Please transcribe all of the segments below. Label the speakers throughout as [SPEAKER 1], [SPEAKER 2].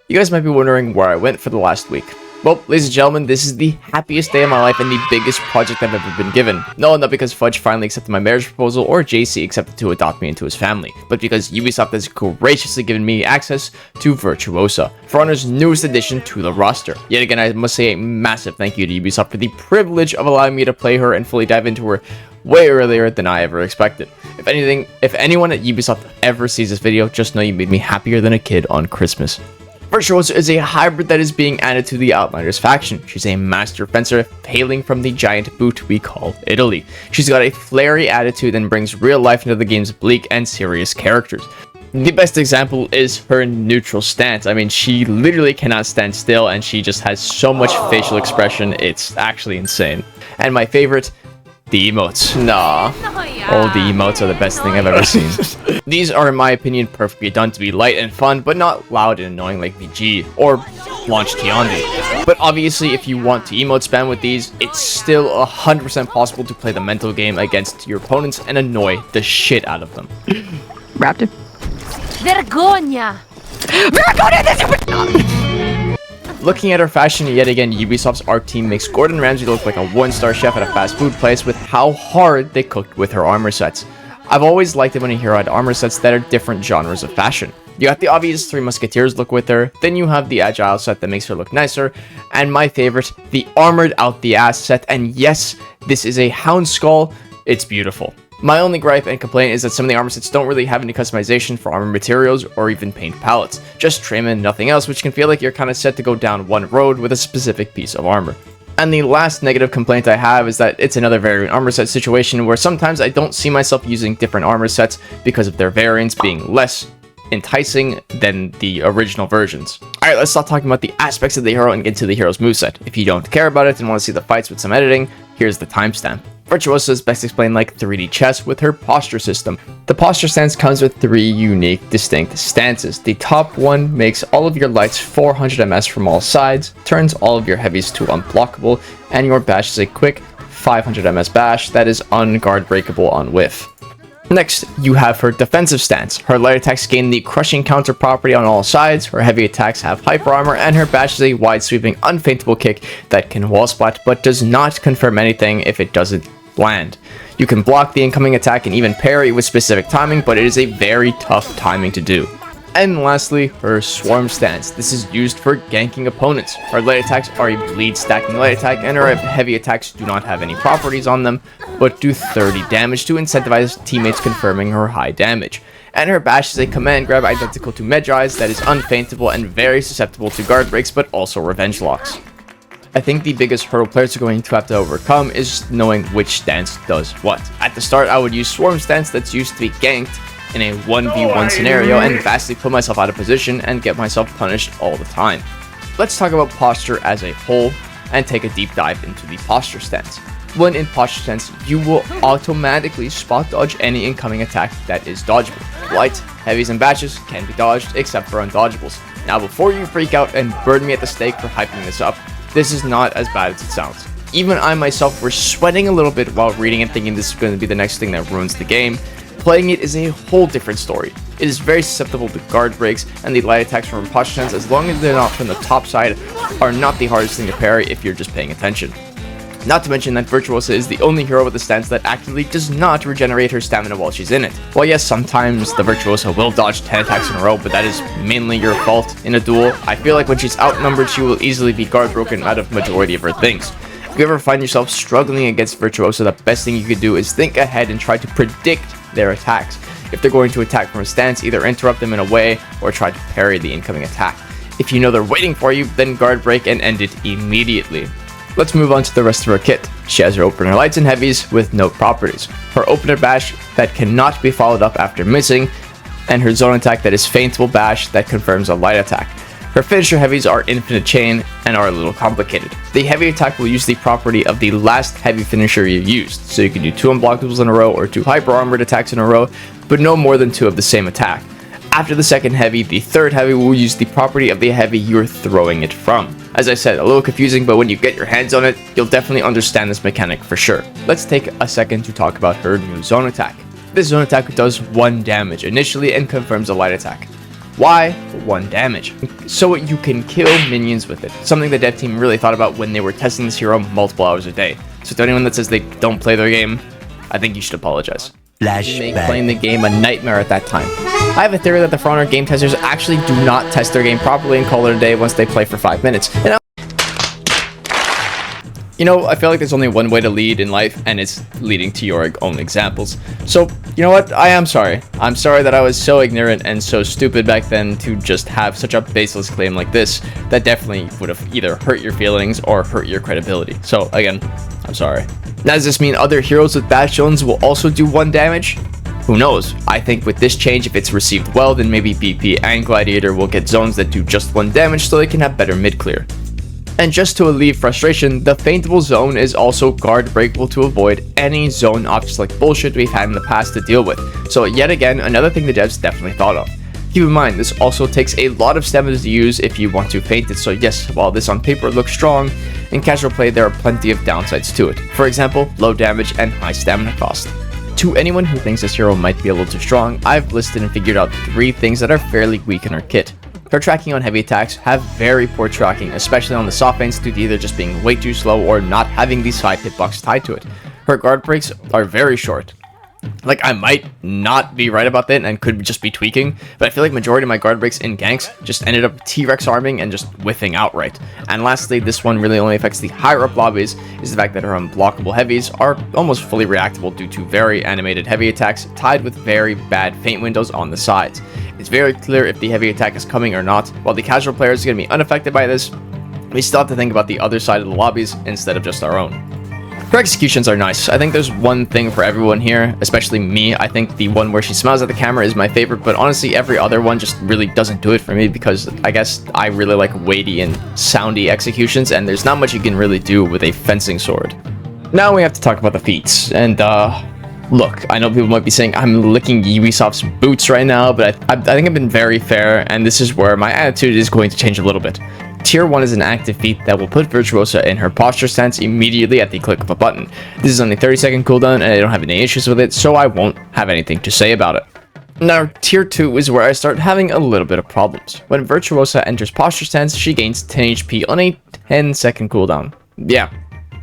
[SPEAKER 1] You guys might be wondering where I went for the last week. Well, ladies and gentlemen, this is the happiest day of my life and the biggest project I've ever been given. No, not because Fudge finally accepted my marriage proposal or JC accepted to adopt me into his family, but because Ubisoft has graciously given me access to Virtuosa, For Honor's newest addition to the roster. Yet again, I must say a massive thank you to Ubisoft for the privilege of allowing me to play her and fully dive into her way earlier than I ever expected. If anyone at Ubisoft ever sees this video, just know you made me happier than a kid on Christmas. Virtuosa is a hybrid that is being added to the Outlanders faction. She's a master fencer hailing from the giant boot we call Italy. She's got a flary attitude and brings real life into the game's bleak and serious characters. The best example is her neutral stance. I mean, she literally cannot stand still and she just has so much facial expression, it's actually insane. And my favorite, the emotes. Nah, all the emotes are the best thing I've ever seen. These are, in my opinion, perfectly done to be light and fun, but not loud and annoying like VG or Launch Tiandi. But obviously, if you want to emote spam with these, it's still 100% possible to play the mental game against your opponents and annoy the shit out of them.
[SPEAKER 2] Raptor.
[SPEAKER 3] Vergogna!
[SPEAKER 1] Looking at her fashion, yet again, Ubisoft's art team makes Gordon Ramsay look like a one-star chef at a fast food place with how hard they cooked with her armor sets. I've always liked it when a hero had armor sets that are different genres of fashion. You got the obvious Three Musketeers look with her, then you have the Agile set that makes her look nicer, and my favorite, the Armored Out the Ass set, and yes, this is a Hound Skull, it's beautiful. My only gripe and complaint is that some of the armor sets don't really have any customization for armor materials or even paint palettes, just trim and nothing else, which can feel like you're kind of set to go down one road with a specific piece of armor. And the last negative complaint I have is that it's another variant armor set situation where sometimes I don't see myself using different armor sets because of their variants being less enticing than the original versions. Alright, let's stop talking about the aspects of the hero and get to the hero's moveset. If you don't care about it and want to see the fights with some editing, here's the timestamp. Virtuosa is best explained like 3D chess with her posture system. The posture stance comes with 3 unique, distinct stances. The top one makes all of your lights 400 ms from all sides, turns all of your heavies to unblockable, and your bash is a quick 500 ms bash that is unguard breakable on whiff. Next, you have her defensive stance. Her light attacks gain the crushing counter property on all sides, her heavy attacks have hyper armor, and her bash is a wide sweeping unfaintable kick that can wall splat but does not confirm anything if it doesn't land. You can block the incoming attack and even parry with specific timing, but it is a very tough timing to do. And lastly, her swarm stance. This is used for ganking opponents. Her light attacks are a bleed stacking light attack, and her heavy attacks do not have any properties on them, but do 30 damage to incentivize teammates confirming her high damage. And her bash is a command grab identical to Medjai's that is unfaintable and very susceptible to guard breaks, but also revenge locks. I think the biggest hurdle players are going to have to overcome is knowing which stance does what. At the start, I would use swarm stance that's used to be ganked in a 1v1 scenario and vastly put myself out of position and get myself punished all the time. Let's talk about posture as a whole and take a deep dive into the posture stance. When in posture stance, you will automatically spot dodge any incoming attack that is dodgeable. Lights, heavies, and bashes can be dodged except for undodgeables. Now before you freak out and burn me at the stake for hyping this up, this is not as bad as it sounds. Even I myself were sweating a little bit while reading and thinking this is going to be the next thing that ruins the game. Playing it is a whole different story. It is very susceptible to guard breaks, and the light attacks from posture stance, as long as they're not from the top side, are not the hardest thing to parry if you're just paying attention. Not to mention that Virtuosa is the only hero with a stance that actively does not regenerate her stamina while she's in it. Well, yes, sometimes the Virtuosa will dodge 10 attacks in a row, but that is mainly your fault in a duel. I feel like when she's outnumbered, she will easily be guard broken out of majority of her things. If you ever find yourself struggling against Virtuosa, the best thing you could do is think ahead and try to predict their attacks. If they're going to attack from a stance, either interrupt them in a way or try to parry the incoming attack. If you know they're waiting for you, then guard break and end it immediately. Let's move on to the rest of her kit. She has her opener lights and heavies with no properties, her opener bash that cannot be followed up after missing, and her zone attack that is feintable bash that confirms a light attack. Her finisher heavies are infinite chain and are a little complicated. The heavy attack will use the property of the last heavy finisher you used, so you can do 2 unblockables in a row or 2 hyper armored attacks in a row, but no more than 2 of the same attack. After the second heavy, the third heavy will use the property of the heavy you're throwing it from. As I said, a little confusing, but when you get your hands on it, you'll definitely understand this mechanic for sure. Let's take a second to talk about her new zone attack. This zone attack does 1 damage initially and confirms a light attack. Why? 1 damage. So you can kill minions with it. Something the dev team really thought about when they were testing this hero multiple hours a day. So to anyone that says they don't play their game, I think you should apologize. Make playing the game a nightmare at that time. I have a theory that the For Honor game testers actually do not test their game properly and call it a day once they play for 5 minutes. You know, I feel like there's only one way to lead in life, and it's leading to your own examples. So, you know what? I am sorry. I'm sorry that I was so ignorant and so stupid back then to just have such a baseless claim like this that definitely would have either hurt your feelings or hurt your credibility. So, again, I'm sorry. Now, does this mean other heroes with bash zones will also do 1 damage? Who knows? I think with this change, if it's received well, then maybe BP and Gladiator will get zones that do just 1 damage so they can have better mid-clear. And just to alleviate frustration, the feintable zone is also guard breakable to avoid any zone objects like bullshit we've had in the past to deal with. So yet again, another thing the devs definitely thought of. Keep in mind, this also takes a lot of stamina to use if you want to feint it, so yes, while this on paper looks strong, in casual play there are plenty of downsides to it. For example, low damage and high stamina cost. To anyone who thinks this hero might be a little too strong, I've listed and figured out 3 things that are fairly weak in her kit. Her tracking on heavy attacks have very poor tracking, especially on the soft feints due to either just being way too slow or not having these 5 hitbox tied to it. Her guard breaks are very short. Like, I might not be right about that and could just be tweaking, but I feel like majority of my guard breaks in ganks just ended up T-Rex arming and just whiffing outright. And lastly, this one really only affects the higher up lobbies, is the fact that her unblockable heavies are almost fully reactable due to very animated heavy attacks tied with very bad feint windows on the sides. It's very clear if the heavy attack is coming or not. While the casual player is going to be unaffected by this, we still have to think about the other side of the lobbies instead of just our own. Her executions are nice. I think there's one thing for everyone here, especially me. I think the one where she smiles at the camera is my favorite, but honestly every other one just really doesn't do it for me because I guess I really like weighty and soundy executions, and there's not much you can really do with a fencing sword. Now we have to talk about the feats, and look, I know people might be saying I'm licking Ubisoft's boots right now, but I think I've been very fair, and this is where my attitude is going to change a little bit. Tier 1 is an active feat that will put Virtuosa in her posture stance immediately at the click of a button. This is on a 30-second cooldown, and I don't have any issues with it, so I won't have anything to say about it. Now, Tier 2 is where I start having a little bit of problems. When Virtuosa enters posture stance, she gains 10 HP on a 10-second cooldown. Yeah,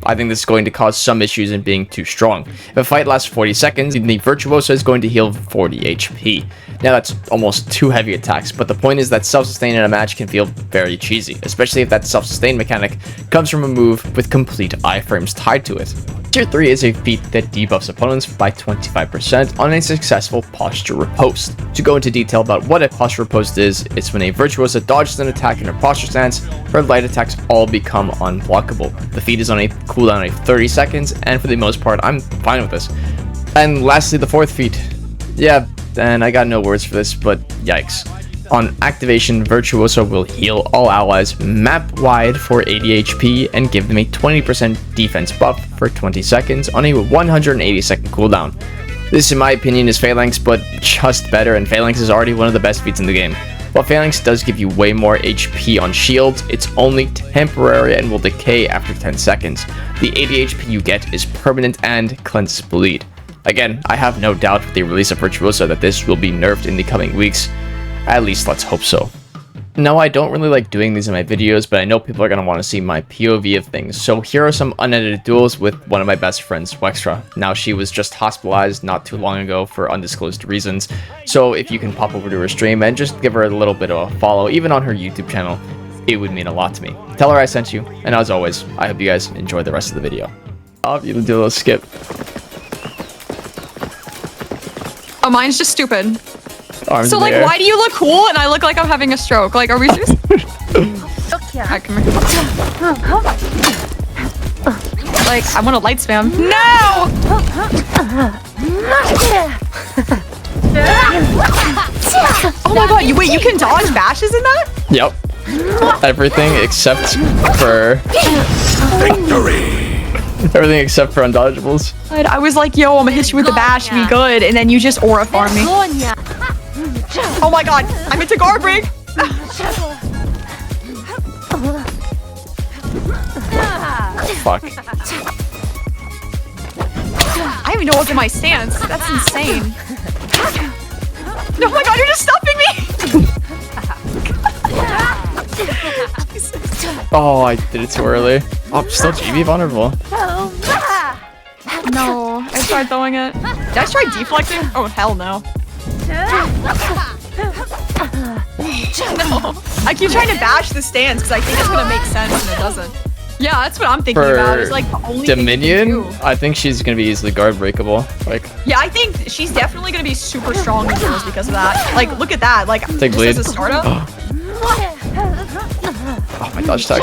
[SPEAKER 1] I think this is going to cause some issues in being too strong. If a fight lasts 40 seconds, the Virtuosa is going to heal 40 HP. Now that's almost 2 heavy attacks, but the point is that self-sustain in a match can feel very cheesy, especially if that self-sustain mechanic comes from a move with complete iframes tied to it. Tier 3 is a feat that debuffs opponents by 25% on a successful posture riposte. To go into detail about what a posture riposte is, it's when a Virtuosa dodges an attack in her posture stance, her light attacks all become unblockable. The feat is on a cooldown of 30 seconds, and for the most part, I'm fine with this. And lastly, the 4th feat. Yeah, and I got no words for this, but yikes. On activation, Virtuosa will heal all allies map-wide for 80 HP and give them a 20% defense buff for 20 seconds on a 180-second cooldown. This, in my opinion, is Phalanx, but just better, and Phalanx is already one of the best feats in the game. While Phalanx does give you way more HP on shields, it's only temporary and will decay after 10 seconds. The 80 HP you get is permanent and cleanses bleed. Again, I have no doubt with the release of Virtuosa that this will be nerfed in the coming weeks. At least let's hope so. Now, I don't really like doing these in my videos, but I know people are going to want to see my POV of things. So here are some unedited duels with one of my best friends, Wextra. Now, she was just hospitalized not too long ago for undisclosed reasons. So if you can pop over to her stream and just give her a little bit of a follow, even on her YouTube channel, it would mean a lot to me. Tell her I sent you, and as always, I hope you guys enjoy the rest of the video. I'll do a little skip.
[SPEAKER 2] Oh, mine's just stupid.
[SPEAKER 1] Arms
[SPEAKER 2] so,
[SPEAKER 1] in the
[SPEAKER 2] like,
[SPEAKER 1] air.
[SPEAKER 2] why do you look cool and I look like I'm having a stroke? Like, are we serious? Alright, come here. Like, I want to light spam. No! Oh my god, wait, you can dodge bashes in that?
[SPEAKER 1] Yep. Everything except for... Victory! Everything except for undodgeables.
[SPEAKER 2] I was like, yo, I'm gonna hit you with the bash, be good, and then you just aura farm me. Oh my god, I'm into guard break!
[SPEAKER 1] Fuck.
[SPEAKER 2] I don't even know what's in my stance. That's insane. Oh my god, you're just stopping me!
[SPEAKER 1] Oh, I did it too early. Oh, I'm still GB vulnerable.
[SPEAKER 2] No, I tried throwing it. Did I try deflecting? Oh, hell no. No. I keep trying to bash the stance because I think it's gonna make sense and it doesn't. Yeah, that's what I'm thinking about. It's like the only
[SPEAKER 1] Dominion,
[SPEAKER 2] thing you can do.
[SPEAKER 1] I think she's gonna be easily guard breakable. Like,
[SPEAKER 2] Yeah, I think she's definitely gonna be super strong in heroes because of that. Like, look at that. Like,
[SPEAKER 1] Take
[SPEAKER 2] just
[SPEAKER 1] bleed.
[SPEAKER 2] as a startup.
[SPEAKER 1] Oh, my dodge tech.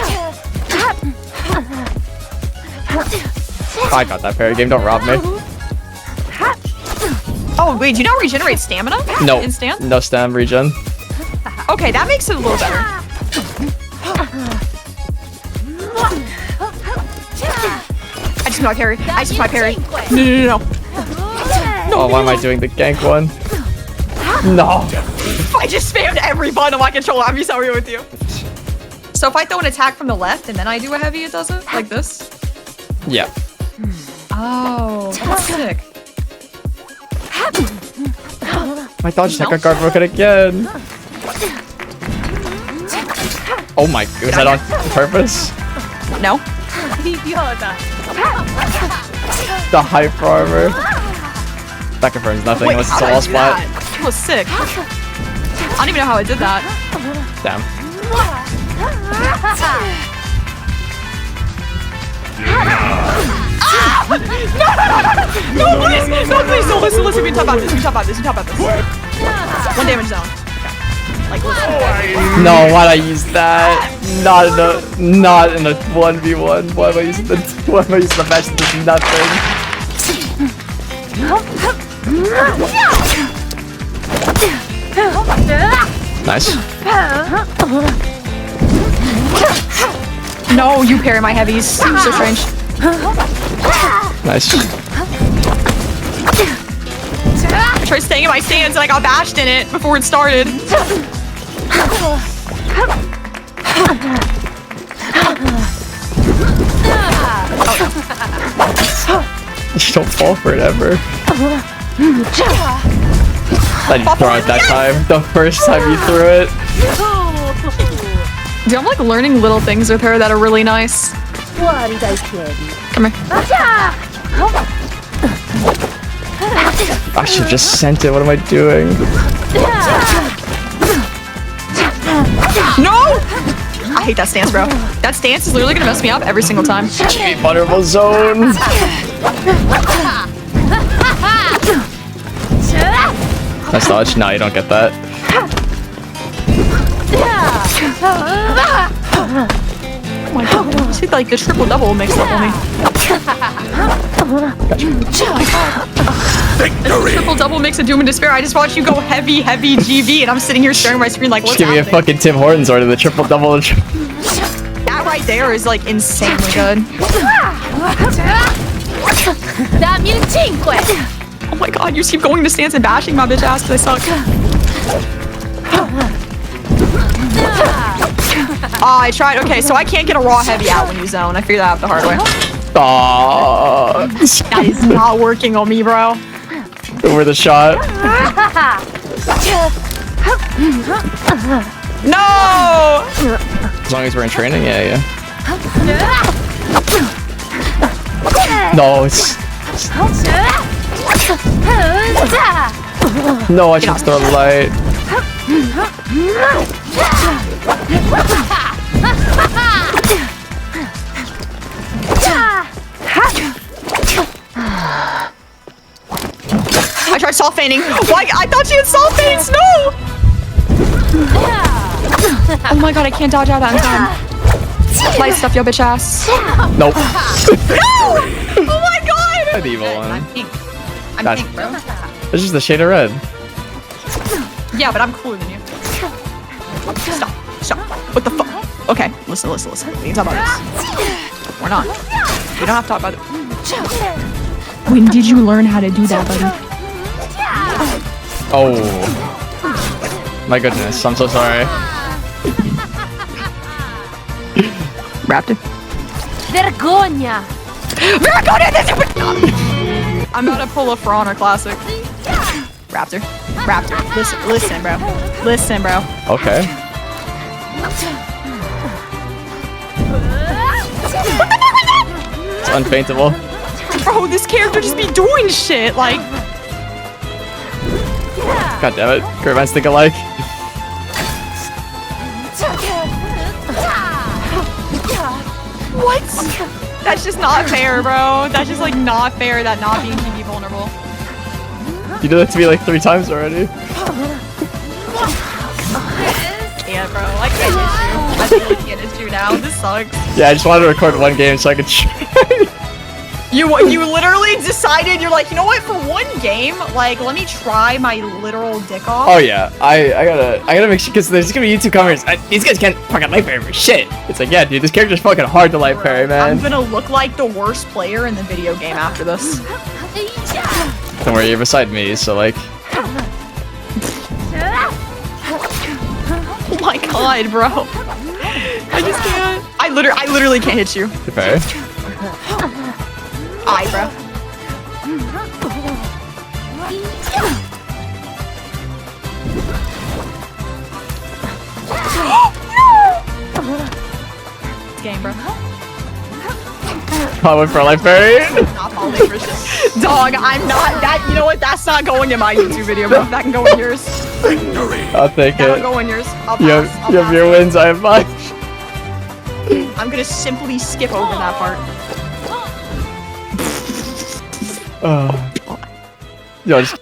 [SPEAKER 1] I got that parry game. Don't rob me.
[SPEAKER 2] Oh wait, do you not regenerate stamina?
[SPEAKER 1] No,
[SPEAKER 2] In stance?
[SPEAKER 1] no stam regen.
[SPEAKER 2] Okay, that makes it a little better. I just my parry. I just my parry. No.
[SPEAKER 1] Oh, why am I doing the gank one? No.
[SPEAKER 2] I just spammed every button on my controller. I'm sorry with you. So if I throw an attack from the left and then I do a heavy, it doesn't? Like this?
[SPEAKER 1] Yeah.
[SPEAKER 2] Oh, that's sick.
[SPEAKER 1] My dodge tech got guard broken again. Oh my, was that on purpose?
[SPEAKER 2] No?
[SPEAKER 1] The hyper armor. That confirms nothing.
[SPEAKER 2] Wait,
[SPEAKER 1] Unless
[SPEAKER 2] how
[SPEAKER 1] it's a
[SPEAKER 2] did I
[SPEAKER 1] wall
[SPEAKER 2] do
[SPEAKER 1] spot.
[SPEAKER 2] that? That was sick. I don't even know how I did that.
[SPEAKER 1] Damn.
[SPEAKER 2] No, please! No, please! No, listen, we can talk about this. One damage zone. Like, listen.
[SPEAKER 1] No, why'd I use that? Not in a 1v1. Why am I using the match that does nothing? Nice.
[SPEAKER 2] No, you parry my heavies. So strange.
[SPEAKER 1] Nice.
[SPEAKER 2] I tried staying in my stance and I got bashed in it before it started.
[SPEAKER 1] You don't fall for it ever. I didn't throw it that time. The first time you threw it.
[SPEAKER 2] Dude, I'm like learning little things with her that are really nice. Come here.
[SPEAKER 1] I should just sent it. What am I doing?
[SPEAKER 2] No! I hate that stance, bro. That stance is literally gonna mess me up every single time.
[SPEAKER 1] GB vulnerable zone. Nice dodge. No, you don't get that.
[SPEAKER 2] Oh my god. You see like the triple double mixed up on me.
[SPEAKER 4] Victory!
[SPEAKER 2] Triple double mix of doom and despair. I just watched you go heavy GV and I'm sitting here staring at my screen like, what's
[SPEAKER 1] Just give me a
[SPEAKER 2] happening?
[SPEAKER 1] fucking Tim Hortons order. The triple double.
[SPEAKER 2] That right there is like insanely good.
[SPEAKER 3] Dammi un 5!
[SPEAKER 2] Oh my god, you keep going to stance and bashing my bitch ass because I suck. Oh, I tried. Okay, so I can't get a raw heavy out when you zone. I figured that out the hard way.
[SPEAKER 1] Aww.
[SPEAKER 2] That is not working on me, bro.
[SPEAKER 1] Over the shot.
[SPEAKER 2] No!
[SPEAKER 1] As long as we're in training, yeah. No, it's... No, I should throw the light.
[SPEAKER 2] I tried soft feigning. Why? I thought she had soft feints. No! Oh my god, I can't dodge out of that in time. Light stuff, yo bitch ass.
[SPEAKER 1] Nope.
[SPEAKER 2] No! Oh my god!
[SPEAKER 1] The evil one.
[SPEAKER 2] pink. I'm
[SPEAKER 1] That's-
[SPEAKER 2] pink, bro.
[SPEAKER 1] It's just the shade of red.
[SPEAKER 2] Yeah, but I'm cooler than you. Stop. What the fuck? Okay, listen. We can talk about this. We're not. We don't have to talk about it. When did you learn how to do that, buddy?
[SPEAKER 1] Oh. My goodness, I'm so sorry.
[SPEAKER 2] Raptor.
[SPEAKER 3] Vergogna!
[SPEAKER 2] I'm about to pull a For Honor classic. Raptor. Listen, bro.
[SPEAKER 1] Okay. It's unfaintable.
[SPEAKER 2] Bro, this character just be doing shit. Like,
[SPEAKER 1] God damn it. Great minds think alike.
[SPEAKER 2] what? That's just not fair, bro. That's just like not fair. That not being TV vulnerable.
[SPEAKER 1] You did that to me like 3 times already.
[SPEAKER 2] Yeah, bro. I can't hit you. I think I can't hit you now. This sucks.
[SPEAKER 1] Yeah, I just wanted to record 1 game so I could try.
[SPEAKER 2] You literally decided, you're like, you know what, for 1 game, like, let me try my literal dick off.
[SPEAKER 1] Oh yeah, I gotta make sure, because there's gonna be YouTube comments. These guys can't fucking light parry for shit. It's like, yeah, dude, this character's fucking hard to light parry, man.
[SPEAKER 2] I'm gonna look like the worst player in the video game after this.
[SPEAKER 1] Don't worry, you're beside me, so like.
[SPEAKER 2] Oh my god, bro. I just can't. I literally can't hit you.
[SPEAKER 1] Good parry.
[SPEAKER 2] Aye, bro. It's game, bro.
[SPEAKER 1] I went for a light parry.
[SPEAKER 2] Not falling for shit. Dog, I'm not that. You know what? That's not going in my YouTube video, bro. That can go in yours.
[SPEAKER 1] I'll take
[SPEAKER 2] That'll
[SPEAKER 1] it.
[SPEAKER 2] go in yours. I'll
[SPEAKER 1] You
[SPEAKER 2] pass.
[SPEAKER 1] have your wins, I have mine.
[SPEAKER 2] I'm gonna simply skip over that part.
[SPEAKER 1] Yo, just